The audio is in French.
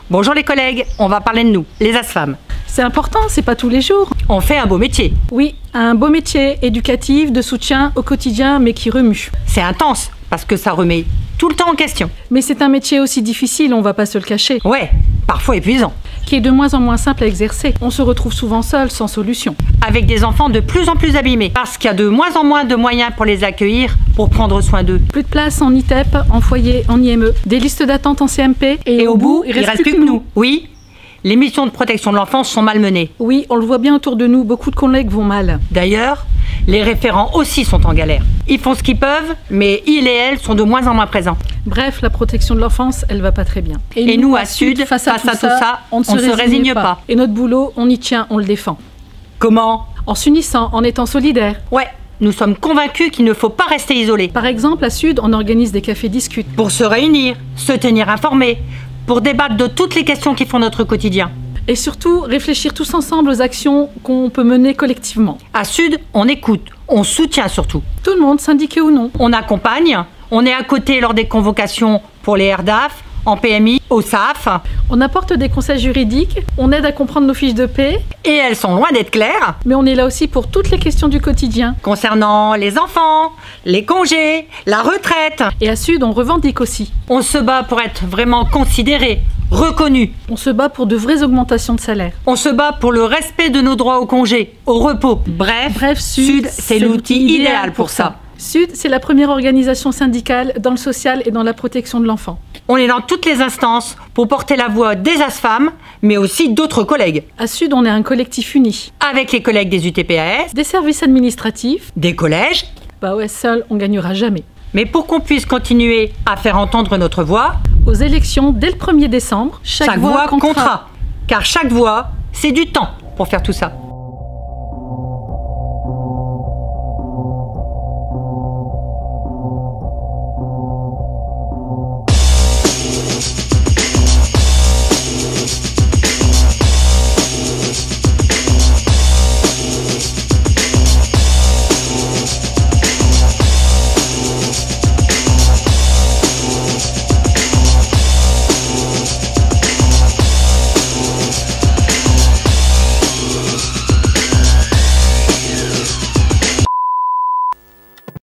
Bonjour les collègues, on va parler de nous, les ASFAM. C'est important, c'est pas tous les jours. On fait un beau métier. Oui, un beau métier éducatif, de soutien au quotidien, mais qui remue. C'est intense, parce que ça remet tout le temps en question. Mais c'est un métier aussi difficile, on va pas se le cacher. Ouais, parfois épuisant. Qui est de moins en moins simple à exercer. On se retrouve souvent seul, sans solution. Avec des enfants de plus en plus abîmés, parce qu'il y a de moins en moins de moyens pour les accueillir, pour prendre soin d'eux. Plus de place en ITEP, en foyer, en IME, des listes d'attente en CMP, Et au bout, il reste plus que nous. Oui, les missions de protection de l'enfance sont malmenées. Oui, on le voit bien autour de nous, beaucoup de collègues vont mal. D'ailleurs, les référents aussi sont en galère. Ils font ce qu'ils peuvent, mais ils et elles sont de moins en moins présents. Bref, la protection de l'enfance, elle va pas très bien. Et nous, à Sud, face à tout ça, on ne se résigne pas. Et notre boulot, on y tient, on le défend. Comment? En s'unissant, en étant solidaires. Ouais, nous sommes convaincus qu'il ne faut pas rester isolés. Par exemple, à Sud, on organise des cafés discutes. Pour se réunir, se tenir informés, pour débattre de toutes les questions qui font notre quotidien. Et surtout, réfléchir tous ensemble aux actions qu'on peut mener collectivement. À Sud, on écoute, on soutient surtout. Tout le monde, syndiqué ou non. On accompagne, on est à côté lors des convocations pour les RDAF, en PMI, au SAF. On apporte des conseils juridiques, on aide à comprendre nos fiches de paie, Et elles sont loin d'être claires mais on est là aussi pour toutes les questions du quotidien. concernant les enfants, les congés, la retraite. Et à Sud, on revendique aussi. On se bat pour être vraiment considérés, reconnus. On se bat pour de vraies augmentations de salaire. On se bat pour le respect de nos droits au congé, au repos. Bref, Sud, c'est l'outil idéal pour ça. Sud, c'est la première organisation syndicale dans le social et dans la protection de l'enfant. On est dans toutes les instances pour porter la voix des ASFAM, mais aussi d'autres collègues. À Sud, on est un collectif uni. Avec les collègues des UTPAS, Des services administratifs, des collèges. bah ouais, seul, on gagnera jamais. Mais pour qu'on puisse continuer à faire entendre notre voix, Aux élections, dès le 1er décembre, chaque voix comptera. Car chaque voix, c'est du temps pour faire tout ça.